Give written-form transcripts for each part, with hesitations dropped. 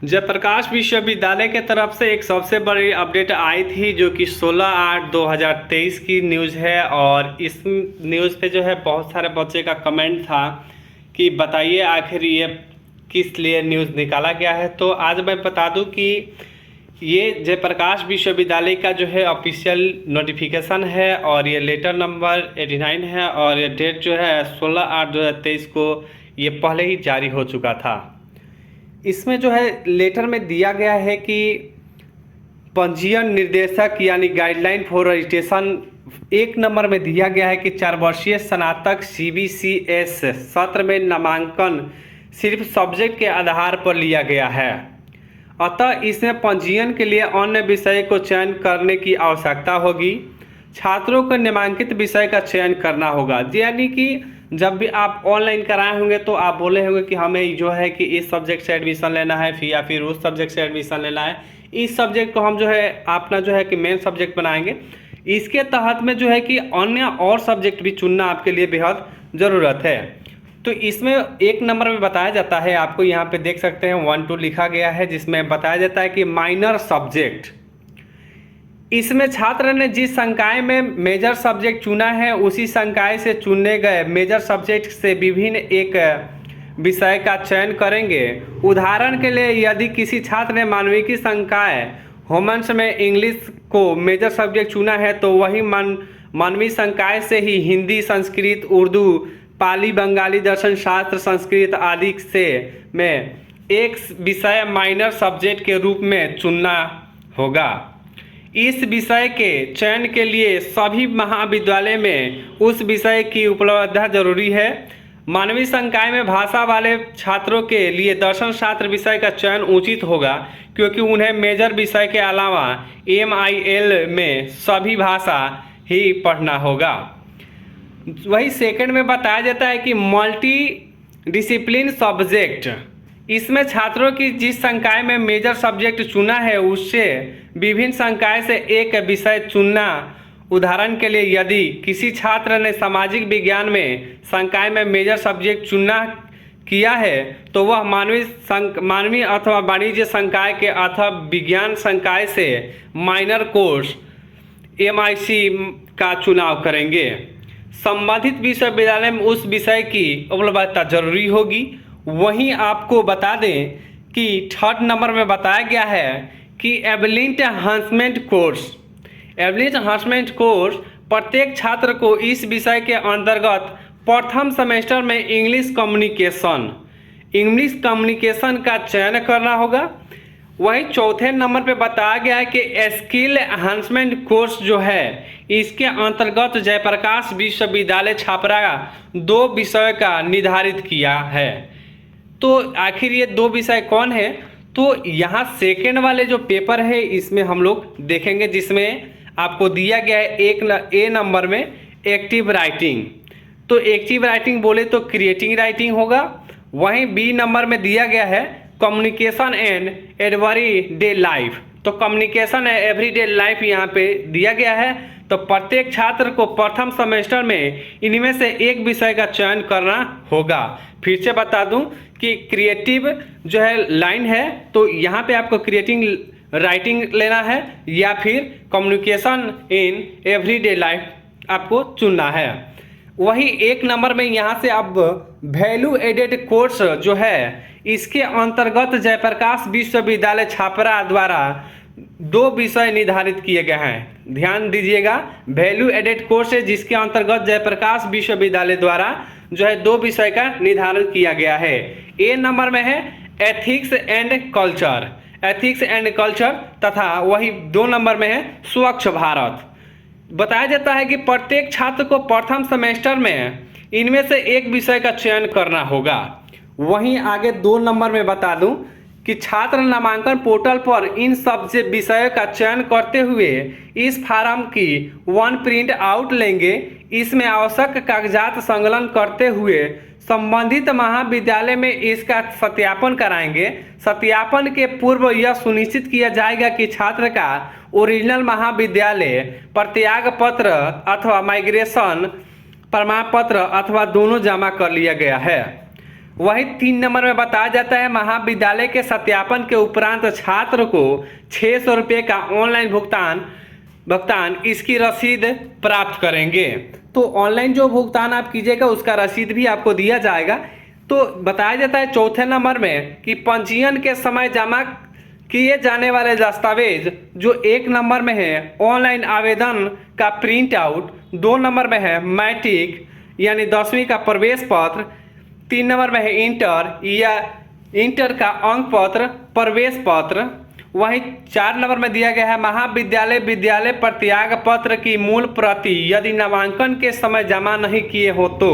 जयप्रकाश विश्वविद्यालय के तरफ से एक सबसे बड़ी अपडेट आई थी जो कि 16/8/2023 की न्यूज़ है। और इस न्यूज़ पे जो है बहुत सारे बच्चे का कमेंट था कि बताइए आखिर ये किस लिए न्यूज़ निकाला गया है। तो आज मैं बता दूं कि ये जयप्रकाश विश्वविद्यालय का जो है ऑफिशियल नोटिफिकेशन है और ये लेटर नंबर 89 है और ये डेट जो है 16/8/2023 को ये पहले ही जारी हो चुका था। इसमें जो है लेटर में दिया गया है कि पंजीयन निर्देशक यानी गाइडलाइन फॉर रजिस्ट्रेशन 1 नंबर में दिया गया है कि 4 वर्षीय स्नातक CBCS सत्र में नामांकन सिर्फ सब्जेक्ट के आधार पर लिया गया है। अतः इसमें पंजीयन के लिए अन्य विषय को चयन करने की आवश्यकता होगी। छात्रों को नामांकित विषय का चयन करना होगा। यानी कि जब भी आप ऑनलाइन कराए होंगे तो आप बोले होंगे कि हमें जो है कि इस सब्जेक्ट से एडमिशन लेना है या फिर उस सब्जेक्ट से एडमिशन लेना है। इस सब्जेक्ट को हम जो है अपना जो है कि मेन सब्जेक्ट बनाएंगे। इसके तहत में जो है कि अन्य और सब्जेक्ट भी चुनना आपके लिए बेहद ज़रूरत है। तो इसमें 1 नंबर में बताया जाता है, आपको यहाँ पे देख सकते हैं 1 2 लिखा गया है, जिसमें बताया जाता है कि माइनर सब्जेक्ट। इसमें छात्र ने जिस संकाय में मेजर सब्जेक्ट चुना है उसी संकाय से चुने गए मेजर सब्जेक्ट से विभिन्न एक विषय का चयन करेंगे। उदाहरण के लिए यदि किसी छात्र ने मानविकी संकाय होमन्स में इंग्लिश को मेजर सब्जेक्ट चुना है तो वही मानवीय संकाय से ही हिंदी, संस्कृत, उर्दू, पाली, बंगाली, दर्शन शास्त्र, संस्कृत आदि से में एक विषय माइनर सब्जेक्ट के रूप में चुनना होगा। इस विषय के चयन के लिए सभी महाविद्यालय में उस विषय की उपलब्धता जरूरी है। मानवीय संकाय में भाषा वाले छात्रों के लिए दर्शन शास्त्र विषय का चयन उचित होगा क्योंकि उन्हें मेजर विषय के अलावा MIL में सभी भाषा ही पढ़ना होगा। वही सेकंड में बताया जाता है कि मल्टी डिसिप्लिन सब्जेक्ट। इसमें छात्रों की जिस संकाय में मेजर सब्जेक्ट चुना है उससे विभिन्न संकाय से एक विषय चुनना। उदाहरण के लिए यदि किसी छात्र ने सामाजिक विज्ञान में संकाय में मेजर सब्जेक्ट चुना किया है तो वह मानवीय अथवा वाणिज्य संकाय के अथवा विज्ञान संकाय से माइनर कोर्स MIC का चुनाव करेंगे। संबंधित विश्वविद्यालय में उस विषय की उपलब्धता जरूरी होगी। वहीं आपको बता दें कि 3rd नंबर में बताया गया है कि ability enhancement course. Ability enhancement course प्रत्येक छात्र को इस विषय के अंतर्गत प्रथम सेमेस्टर में इंग्लिश कम्युनिकेशन का चयन करना होगा। वही 4थे नंबर पे बताया गया है कि स्किल एनहांसमेंट कोर्स जो है इसके अंतर्गत जयप्रकाश विश्वविद्यालय छापरा 2 विषय का निर्धारित किया है। तो आखिर ये 2 विषय कौन है? तो यहाँ सेकेंड वाले जो पेपर है इसमें हम लोग देखेंगे, जिसमें आपको दिया गया है A नंबर में एक्टिव राइटिंग। तो एक्टिव राइटिंग बोले तो क्रिएटिंग राइटिंग होगा। वहीं B नंबर में दिया गया है कम्युनिकेशन एंड एवरीडे लाइफ। तो कम्युनिकेशन एंड एवरीडे लाइफ यहाँ पे दिया गया है। तो प्रत्येक छात्र को प्रथम सेमेस्टर में इनमें से एक विषय का चयन करना होगा। फिर से बता दूं कि क्रिएटिव जो है लाइन है तो यहाँ पे आपको क्रिएटिंग राइटिंग लेना है या फिर कम्युनिकेशन इन एवरीडे लाइफ आपको चुनना है। वही 1 नंबर में यहाँ से अब वैल्यू एडेड कोर्स जो है इसके अंतर्गत जयप्रकाश विश्वविद्यालय छापरा द्वारा 2 विषय निर्धारित किए गए हैं। ध्यान दीजिएगा, वैल्यू एडेड कोर्स है जिसके अंतर्गत जयप्रकाश विश्वविद्यालय द्वारा जो है 2 विषय का निर्धारण किया गया है। A नंबर में है एथिक्स एंड कल्चर तथा वही 2 नंबर में है स्वच्छ भारत। बताया जाता है कि प्रत्येक छात्र को प्रथम सेमेस्टर में इनमें से एक विषय का चयन करना होगा। वहीं आगे 2 नंबर में बता दूं कि छात्र नामांकन पोर्टल पर इन सब विषयों का चयन करते हुए इस फार्म की 1 प्रिंट आउट लेंगे। इसमें आवश्यक कागजात संलग्न करते हुए संबंधित महाविद्यालय में इसका सत्यापन कराएंगे। सत्यापन के पूर्व यह सुनिश्चित किया जाएगा कि छात्र का ओरिजिनल महाविद्यालय प्रत्याग पत्र अथवा माइग्रेशन प्रमाण पत्र अथवा दोनों जमा कर लिया गया है। वही 3 नंबर में बताया जाता है महाविद्यालय के सत्यापन के उपरांत छात्र को 600 रुपये का ऑनलाइन भुगतान इसकी रसीद प्राप्त करेंगे। तो ऑनलाइन जो भुगतान आप कीजिएगा उसका रसीद भी आपको दिया जाएगा। तो बताया जाता है चौथे नंबर में कि पंजीयन के समय जमा किए जाने वाले दस्तावेज जो 1 नंबर में है ऑनलाइन आवेदन का प्रिंट आउट, 2 नंबर में है मैट्रिक यानी 10वीं का प्रवेश पत्र, 3 नंबर में है इंटर का अंक पत्र प्रवेश पत्र। वहीं 4 नंबर में दिया गया है महाविद्यालय विद्यालय प्रत्याग पत्र की मूल प्रति यदि नामांकन के समय जमा नहीं किए हो तो।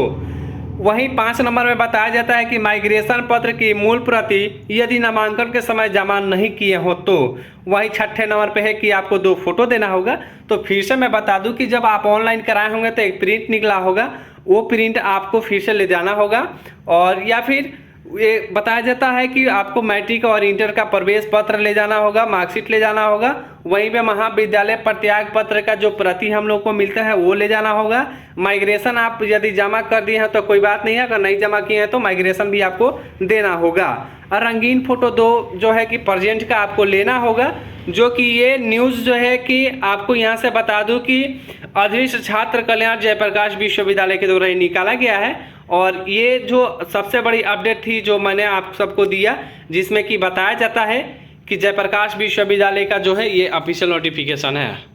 वहीं 5 नंबर में बताया जाता है कि माइग्रेशन पत्र की मूल प्रति यदि नामांकन के समय जमा नहीं किए हो तो। वहीं 6ठे नंबर पे है कि आपको 2 फोटो देना होगा। तो फिर से मैं बता दूं कि जब आप ऑनलाइन कराए होंगे तो एक प्रिंट निकला होगा, वो प्रिंट आपको फिर से ले जाना होगा। और या फिर ये बताया जाता है कि आपको मैट्रिक और इंटर का प्रवेश पत्र ले जाना होगा, मार्कशीट ले जाना होगा। वहीं पे महाविद्यालय प्रत्याग पत्र का जो प्रति हम लोग को मिलता है वो ले जाना होगा। माइग्रेशन आप यदि जमा कर दिए हैं तो कोई बात नहीं है, अगर नहीं जमा किए हैं तो माइग्रेशन भी आपको देना होगा। और रंगीन फोटो 2 जो है कि प्रेजेंट का आपको लेना होगा। जो कि ये न्यूज़ जो है कि आपको यहाँ से बता दूं कि अधीश छात्र कल्याण जयप्रकाश विश्वविद्यालय के द्वारा निकाला गया है। और ये जो सबसे बड़ी अपडेट थी जो मैंने आप सबको दिया, जिसमें कि बताया जाता है कि जयप्रकाश विश्वविद्यालय का जो है ये ऑफिशियल नोटिफिकेशन है।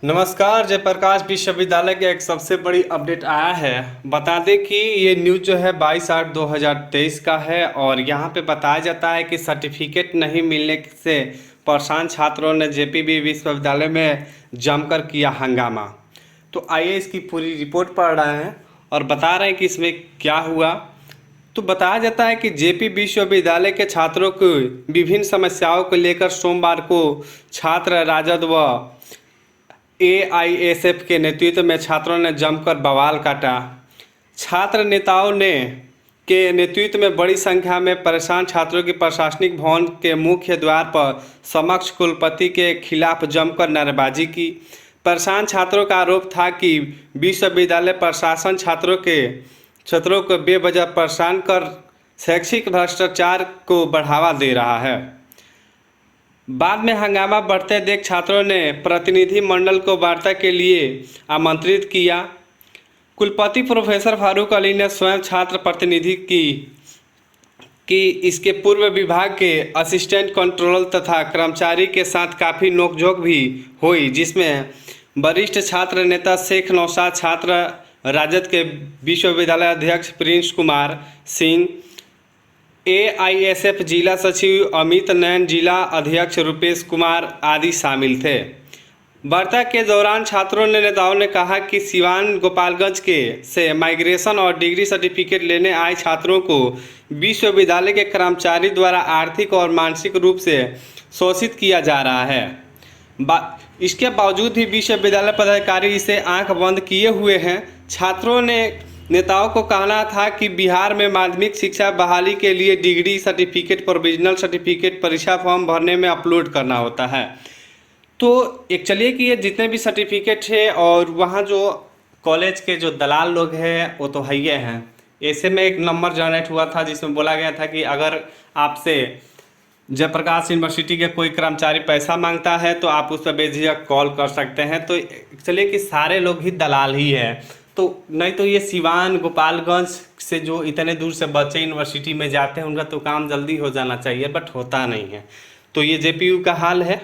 नमस्कार, जयप्रकाश विश्वविद्यालय के एक सबसे बड़ी अपडेट आया है। बता दें कि ये न्यूज़ जो है 22/8/2023 का है। और यहाँ पे बताया जाता है कि सर्टिफिकेट नहीं मिलने से परेशान छात्रों ने जेपीबी विश्वविद्यालय में जमकर किया हंगामा। तो आइए इसकी पूरी रिपोर्ट पढ़ रहे हैं और बता रहे हैं कि इसमें क्या हुआ। तो बताया जाता है कि जेपी विश्वविद्यालय के छात्रों को विभिन्न समस्याओं को लेकर सोमवार को छात्र राजद व AISF के नेतृत्व में छात्रों ने जमकर बवाल काटा। छात्र नेताओं के नेतृत्व में बड़ी संख्या में परेशान छात्रों की प्रशासनिक भवन के मुख्य द्वार पर समक्ष कुलपति के खिलाफ जमकर नारेबाजी की। परेशान छात्रों का आरोप था कि विश्वविद्यालय प्रशासन छात्रों को बेवजह परेशान कर शैक्षिक भ्रष्टाचार को बढ़ावा दे रहा है। बाद में हंगामा बढ़ते देख छात्रों ने प्रतिनिधि मंडल को वार्ता के लिए आमंत्रित किया। कुलपति प्रोफेसर फारूक अली ने स्वयं छात्र प्रतिनिधि की इसके पूर्व विभाग के असिस्टेंट कंट्रोलर तथा कर्मचारी के साथ काफ़ी नोकझोंक भी हुई, जिसमें वरिष्ठ छात्र नेता शेख नौशाद, छात्र राजद के विश्वविद्यालय अध्यक्ष प्रिंस कुमार सिंह, AISF जिला सचिव अमित नयन, जिला अध्यक्ष रुपेश कुमार आदि शामिल थे। वार्ता के दौरान छात्रों ने नेताओं ने कहा कि सिवान गोपालगंज से माइग्रेशन और डिग्री सर्टिफिकेट लेने आए छात्रों को विश्वविद्यालय के कर्मचारी द्वारा आर्थिक और मानसिक रूप से शोषित किया जा रहा है। इसके बावजूद भी विश्वविद्यालय पदाधिकारी इसे आंख बंद किए हुए हैं। छात्रों ने नेताओं को कहना था कि बिहार में माध्यमिक शिक्षा बहाली के लिए डिग्री सर्टिफिकेट, प्रोविजनल सर्टिफिकेट परीक्षा फॉर्म भरने में अपलोड करना होता है। तो एक चलिए कि ये जितने भी सर्टिफिकेट है और वहाँ जो कॉलेज के जो दलाल लोग हैं वो तो है ही हैं। ऐसे में एक नंबर जनरेट हुआ था जिसमें बोला गया था कि अगर आपसे जयप्रकाश यूनिवर्सिटी के कोई कर्मचारी पैसा मांगता है तो आप उस पर बेझिझक कॉल कर सकते हैं। तो चलिए कि सारे लोग ही दलाल ही है। तो नहीं तो ये सिवान गोपालगंज से जो इतने दूर से बच्चे यूनिवर्सिटी में जाते हैं उनका तो काम जल्दी हो जाना चाहिए, बट होता नहीं है। तो ये जेपीयू का हाल है।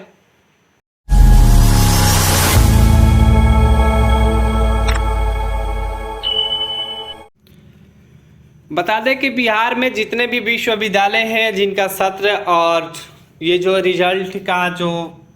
बता दें कि बिहार में जितने भी विश्वविद्यालय हैं जिनका सत्र और ये जो रिजल्ट का जो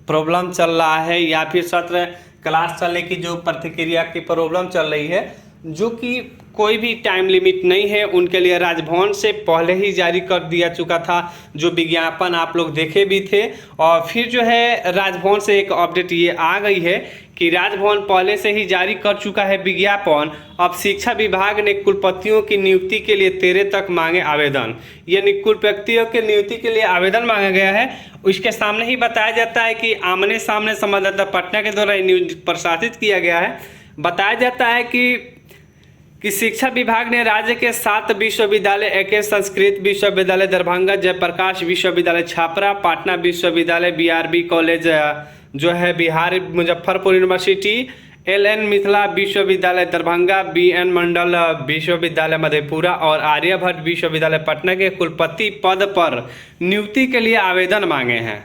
प्रॉब्लम चल रहा है या फिर सत्र क्लास चलने की जो प्रतिक्रिया की प्रॉब्लम चल रही है, जो कि कोई भी टाइम लिमिट नहीं है, उनके लिए राजभवन से पहले ही जारी कर दिया चुका था, जो विज्ञापन आप लोग देखे भी थे। और फिर जो है राजभवन से एक अपडेट ये आ गई है कि राजभवन पहले से ही जारी कर चुका है विज्ञापन। अब शिक्षा विभाग ने कुलपतियों की नियुक्ति के लिए 13 तक मांगे आवेदन, यानी कुलपतियों के नियुक्ति के लिए आवेदन मांगा गया है। उसके सामने ही बताया जाता है कि आमने सामने संवाददाता पटना के द्वारा न्यूज प्रसारित किया गया है। बताया जाता है कि शिक्षा विभाग ने राज्य के 7 विश्वविद्यालय, एक संस्कृत विश्वविद्यालय दरभंगा, जयप्रकाश विश्वविद्यालय छापरा, पटना विश्वविद्यालय, बीआरबी कॉलेज जो है बिहार मुजफ्फरपुर यूनिवर्सिटी, एलएन मिथिला विश्वविद्यालय दरभंगा, बीएन मंडल विश्वविद्यालय मधेपुरा और आर्यभट्ट विश्वविद्यालय पटना के कुलपति पद पर नियुक्ति के लिए आवेदन मांगे हैं।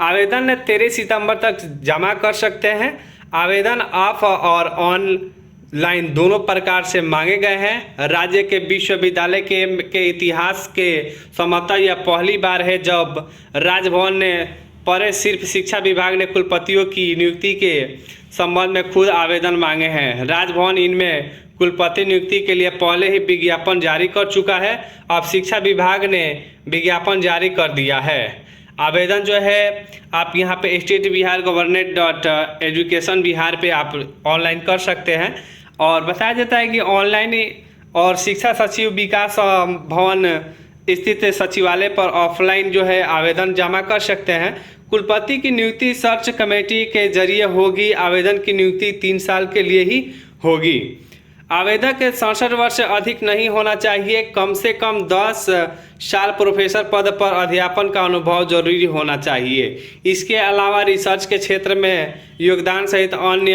आवेदन 13 सितंबर तक जमा कर सकते हैं। आवेदन ऑफ और ऑनलाइन दोनों प्रकार से मांगे गए हैं। राज्य के विश्वविद्यालय के इतिहास के संभवतः यह पहली बार है जब राजभवन ने पर सिर्फ शिक्षा विभाग ने कुलपतियों की नियुक्ति के संबंध में खुद आवेदन मांगे हैं। राजभवन इनमें कुलपति नियुक्ति के लिए पहले ही विज्ञापन जारी कर चुका है। अब शिक्षा विभाग ने विज्ञापन जारी कर दिया है। आवेदन जो है आप यहाँ पे स्टेट बिहार गवर्नमेंट.एजुकेशन बिहार पे आप ऑनलाइन कर सकते हैं। और बताया जाता है कि ऑनलाइन और शिक्षा सचिव विकास भवन स्थित सचिवालय पर ऑफलाइन जो है आवेदन जमा कर सकते हैं। कुलपति की नियुक्ति सर्च कमेटी के जरिए होगी। आवेदन की नियुक्ति 3 साल के लिए ही होगी। आवेदक के 67 वर्ष से अधिक नहीं होना चाहिए। कम से कम 10 साल प्रोफेसर पद पर अध्यापन का अनुभव जरूरी होना चाहिए। इसके अलावा रिसर्च के क्षेत्र में योगदान सहित अन्य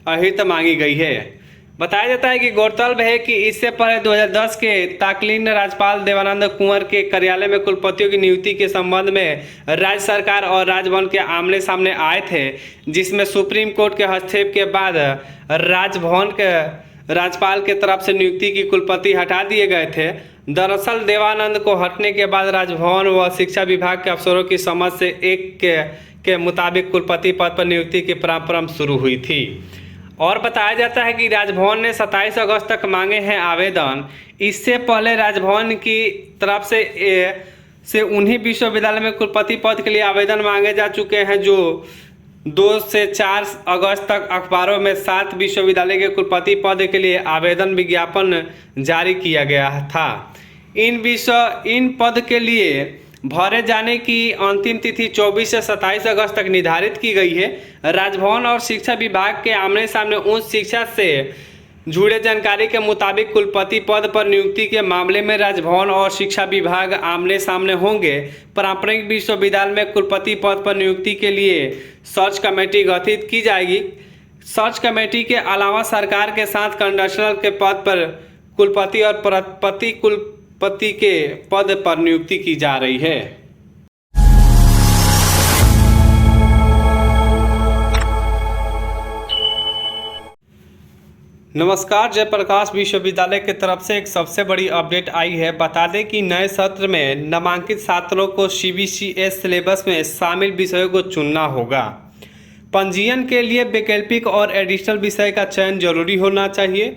अहिर्त मांगी गई है। बताया जाता है कि गौरतलब है कि इससे पहले 2010 के तत्कालीन राज्यपाल देवानंद कुंवर के कार्यालय में कुलपतियों की नियुक्ति के संबंध में राज्य सरकार और राजभवन के आमने सामने आए थे, जिसमें सुप्रीम कोर्ट के हस्तक्षेप के बाद राजभवन के राज्यपाल के तरफ से नियुक्ति की कुलपति हटा दिए गए थे। दरअसल देवानंद को हटने के बाद राजभवन व शिक्षा विभाग के अफसरों की समझ से एक के मुताबिक कुलपति पद पर नियुक्ति की परंपरा शुरू हुई थी। और बताया जाता है कि राजभवन ने 27 अगस्त तक मांगे हैं आवेदन। इससे पहले राजभवन की तरफ से उन्हीं विश्वविद्यालय में कुलपति पद के लिए आवेदन मांगे जा चुके हैं, जो 2 से 4 अगस्त तक अखबारों में 7 विश्वविद्यालय के कुलपति पद के लिए आवेदन विज्ञापन जारी किया गया था। इन पद के लिए भरे जाने की अंतिम तिथि 24 से 27 अगस्त तक निर्धारित की गई है। राजभवन और शिक्षा विभाग के आमने सामने उच्च शिक्षा से जुड़े जानकारी के मुताबिक कुलपति पद पर नियुक्ति के मामले में राजभवन और शिक्षा विभाग आमने सामने होंगे। पारंपरिक विश्वविद्यालय में कुलपति पद पर नियुक्ति के लिए सर्च कमेटी गठित की जाएगी। सर्च कमेटी के अलावा सरकार के साथ कंडक्टर के पद पर कुलपति और कुलपति के पद पर नियुक्ति की जा रही है। नमस्कार, जयप्रकाश विश्वविद्यालय की तरफ से एक सबसे बड़ी अपडेट आई है। बता दें कि नए सत्र में नामांकित छात्रों को सीबीसीएस सिलेबस में शामिल विषयों को चुनना होगा। पंजीयन के लिए वैकल्पिक और एडिशनल विषय का चयन जरूरी होना चाहिए।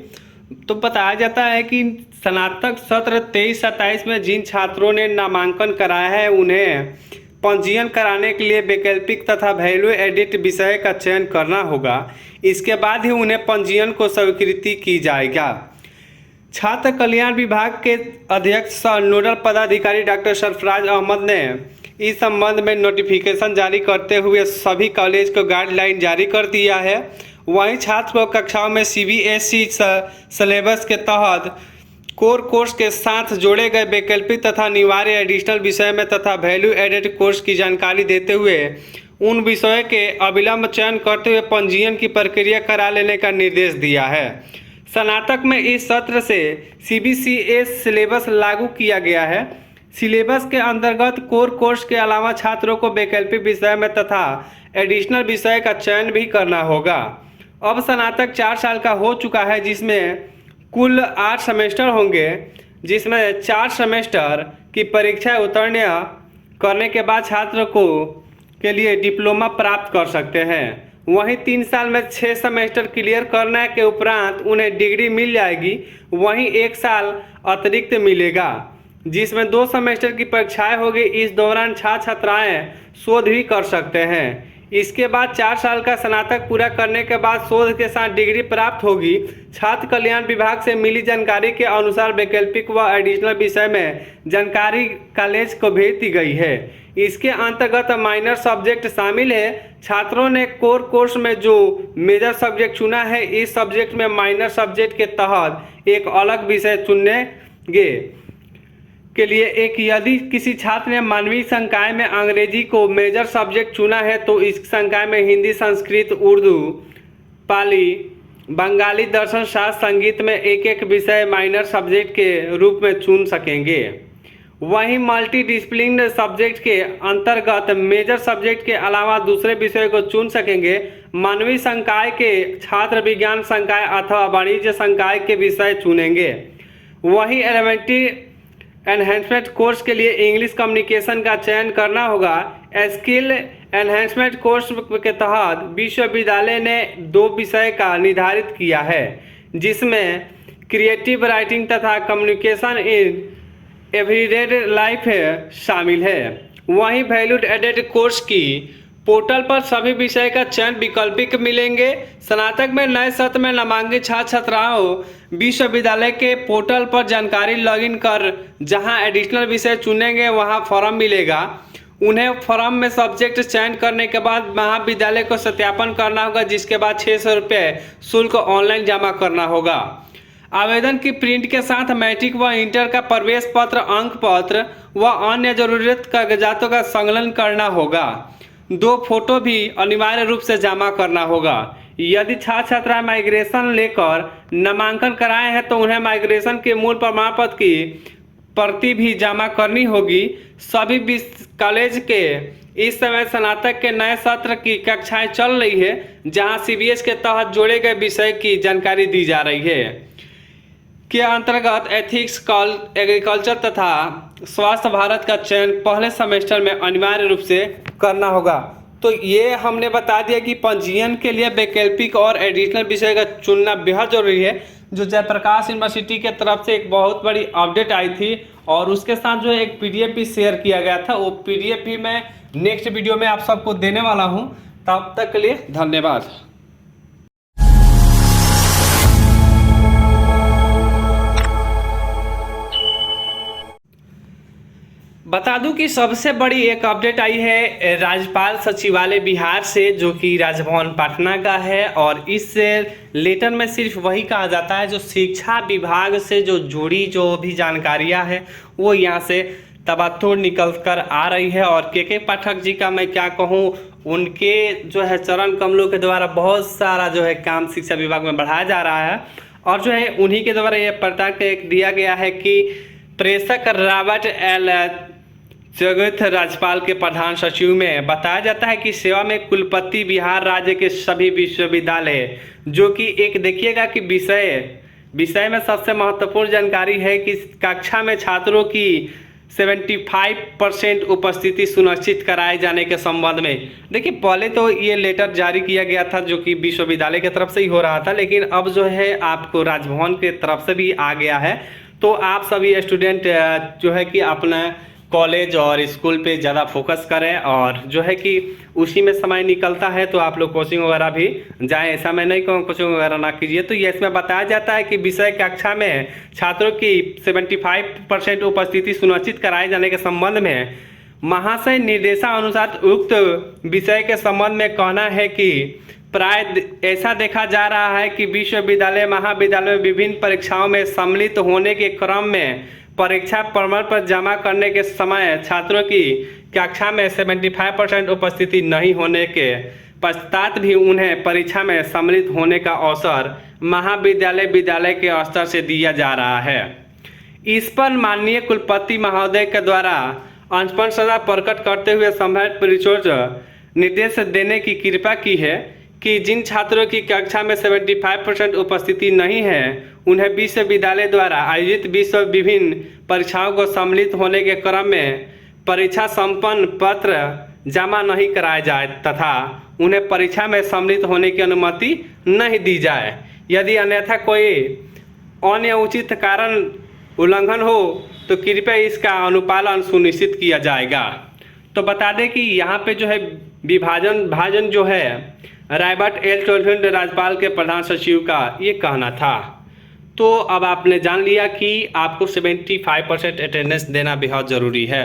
तो बताया जाता है कि स्नातक सत्र 23-27 में जिन छात्रों ने नामांकन कराया है उन्हें पंजीयन कराने के लिए वैकल्पिक तथा वैल्यू एडिट विषय का चयन करना होगा। इसके बाद ही उन्हें पंजीयन को स्वीकृति की जाएगा। छात्र कल्याण विभाग के अध्यक्ष नोडल पदाधिकारी डॉक्टर सरफराज अहमद ने इस संबंध में नोटिफिकेशन जारी करते हुए सभी कॉलेज को गाइडलाइन जारी कर दिया है। वहीं छात्र को कक्षाओं में सीबीएसई सिलेबस के तहत कोर कोर्स के साथ जोड़े गए वैकल्पिक तथा अनिवार्य एडिशनल विषय में तथा वैल्यू एडेड कोर्स की जानकारी देते हुए उन विषयों के अविलंब चयन करते हुए पंजीयन की प्रक्रिया करा लेने का निर्देश दिया है। स्नातक में इस सत्र से सीबीसीएस सिलेबस लागू किया गया है। सिलेबस के अंतर्गत कोर कोर्स के अलावा छात्रों को वैकल्पिक विषय में तथा एडिशनल विषय का चयन भी करना होगा। अब स्नातक 4 साल का हो चुका है, जिसमें कुल 8 सेमेस्टर होंगे, जिसमें 4 सेमेस्टर की परीक्षा उत्तीर्ण करने के बाद छात्र को के लिए डिप्लोमा प्राप्त कर सकते हैं। वहीं 3 साल में 6 सेमेस्टर क्लियर करने के उपरांत उन्हें डिग्री मिल जाएगी। वहीं 1 साल अतिरिक्त मिलेगा जिसमें 2 सेमेस्टर की परीक्षाएं होगी। इस दौरान छात्र छात्राएं शोध भी कर सकते हैं। इसके बाद 4 साल का स्नातक पूरा करने के बाद शोध के साथ डिग्री प्राप्त होगी। छात्र कल्याण विभाग से मिली जानकारी के अनुसार वैकल्पिक व एडिशनल विषय में जानकारी कॉलेज को भेज दी गई है। इसके अंतर्गत माइनर सब्जेक्ट शामिल है। छात्रों ने कोर कोर्स में जो मेजर सब्जेक्ट चुना है, इस सब्जेक्ट में माइनर सब्जेक्ट के तहत एक अलग विषय चुनेंगे के लिए एक यदि किसी छात्र ने मानवीय संकाय में अंग्रेजी को मेजर सब्जेक्ट चुना है तो इस संकाय में हिंदी, संस्कृत, उर्दू, पाली, बंगाली, दर्शन शास्त्र, संगीत में एक एक विषय माइनर सब्जेक्ट के रूप में चुन सकेंगे। वहीं मल्टी डिसिप्लिन सब्जेक्ट के अंतर्गत मेजर सब्जेक्ट के अलावा दूसरे विषय को चुन सकेंगे। मानवीय संकाय के छात्र विज्ञान संकाय अथवा वाणिज्य संकाय के विषय चुनेंगे। वहीं एलिमेंट्री एनहेंसमेंट कोर्स के लिए इंग्लिश कम्युनिकेशन का चयन करना होगा। स्किल एनहेंसमेंट कोर्स के तहत विश्वविद्यालय ने 2 विषय का निर्धारित किया है जिसमें क्रिएटिव राइटिंग तथा कम्युनिकेशन इन एवरीडे लाइफ शामिल है। वहीं वैल्यूड एडेड कोर्स की पोर्टल पर सभी विषय का चयन वैकल्पिक मिलेंगे। स्नातक में नए सत्र में नामांकित छात्र छात्राओं विश्वविद्यालय के पोर्टल पर जानकारी लॉगिन कर जहां एडिशनल विषय चुनेंगे वहां फॉर्म मिलेगा। उन्हें फॉर्म में सब्जेक्ट चयन करने के बाद महाविद्यालय को सत्यापन करना होगा जिसके बाद 600 रुपये शुल्क ऑनलाइन जमा करना होगा। आवेदन की प्रिंट के साथ मैट्रिक व इंटर का प्रवेश पत्र, अंक पत्र व अन्य जरूरत कागजातों का संकलन करना होगा। 2 फोटो भी अनिवार्य रूप से जमा करना होगा। यदि छात्र छात्रा माइग्रेशन लेकर नामांकन कराए हैं तो उन्हें माइग्रेशन के मूल प्रमाण पत्र की प्रति भी जमा करनी होगी। सभी कॉलेज के इस समय स्नातक के नए सत्र की कक्षाएं चल रही है जहां सीबीएस के तहत जोड़े गए विषय की जानकारी दी जा रही है के अंतर्गत एथिक्स, एग्रीकल्चर तथा स्वास्थ्य भारत का चयन पहले सेमेस्टर में अनिवार्य रूप से करना होगा। तो ये हमने बता दिया कि पंजीयन के लिए वैकल्पिक और एडिशनल विषय का चुनना बेहद जरूरी है। जो जयप्रकाश यूनिवर्सिटी के तरफ से एक बहुत बड़ी अपडेट आई थी और उसके साथ जो एक पीडीएफ भी शेयर किया गया था, वो पीडीएफ भी मैं नेक्स्ट वीडियो में आप सबको देने वाला हूँ। तब तक के लिए धन्यवाद। बता दूं कि सबसे बड़ी एक अपडेट आई है राज्यपाल सचिवालय बिहार से जो कि राजभवन पटना का है और इस लेटर में सिर्फ वही कहा जाता है जो शिक्षा विभाग से जो जुड़ी जो भी जानकारियां है वो यहाँ से तबातुर निकल कर आ रही है। और के पाठक जी का मैं क्या कहूँ, उनके जो है चरण कमलों के द्वारा बहुत सारा जो है काम शिक्षा विभाग में बढ़ाया जा रहा है और जो है उन्हीं के द्वारा ये प्रताक दिया गया है कि प्रेषक रॉबर्ट एल जगत राज्यपाल के प्रधान सचिव में बताया जाता है कि सेवा में कुलपति बिहार राज्य के सभी विश्वविद्यालय जो कि एक देखिएगा कि विषय में सबसे महत्वपूर्ण जानकारी है कि कक्षा में छात्रों की 75% उपस्थिति सुनिश्चित कराए जाने के संबंध में। देखिए पहले तो ये लेटर जारी किया गया था जो कि विश्वविद्यालय की तरफ से ही हो रहा था, लेकिन अब जो है आपको राजभवन के तरफ से भी आ गया है। तो आप सभी स्टूडेंट जो है कि अपना कॉलेज और स्कूल पे ज़्यादा फोकस करें और जो है कि उसी में समय निकलता है तो आप लोग कोचिंग वगैरह भी जाएं। ऐसा मैं नहीं कहूँ कोचिंग वगैरह ना कीजिए। तो ये इसमें बताया जाता है कि विषय कक्षा में छात्रों की 75% उपस्थिति सुनिश्चित कराए जाने के संबंध में महाशय निर्देशानुसार उक्त विषय के संबंध में कहना है कि प्राय ऐसा देखा जा रहा है कि विश्वविद्यालय महाविद्यालय में विभिन्न परीक्षाओं में सम्मिलित होने के क्रम में परीक्षा प्रमाण पत्र जमा करने के समय छात्रों की कक्षा में 75% उपस्थिति नहीं होने के पश्चात भी उन्हें परीक्षा में सम्मिलित होने का अवसर महाविद्यालय विद्यालय के स्तर से दिया जा रहा है। इस पर माननीय कुलपति महोदय के द्वारा अनुशंसा प्रकट करते हुए संबंधित परिचोच निर्देश देने की कृपा की है कि जिन छात्रों की कक्षा में 75% उपस्थिति नहीं है उन्हें विश्वविद्यालय द्वारा आयोजित विभिन्न परीक्षाओं को सम्मिलित होने के क्रम में परीक्षा संपन्न पत्र जमा नहीं कराया जाए तथा उन्हें परीक्षा में सम्मिलित होने की अनुमति नहीं दी जाए। यदि अन्यथा कोई अन्य उचित कारण उल्लंघन हो तो कृपया इसका अनुपालन सुनिश्चित किया जाएगा। तो बता दें कि यहाँ पे जो है विभाजन जो है रॉबर्ट एल टोल्किन राज्यपाल के प्रधान सचिव का ये कहना था। तो अब आपने जान लिया कि आपको 75% अटेंडेंस देना बेहद ज़रूरी है।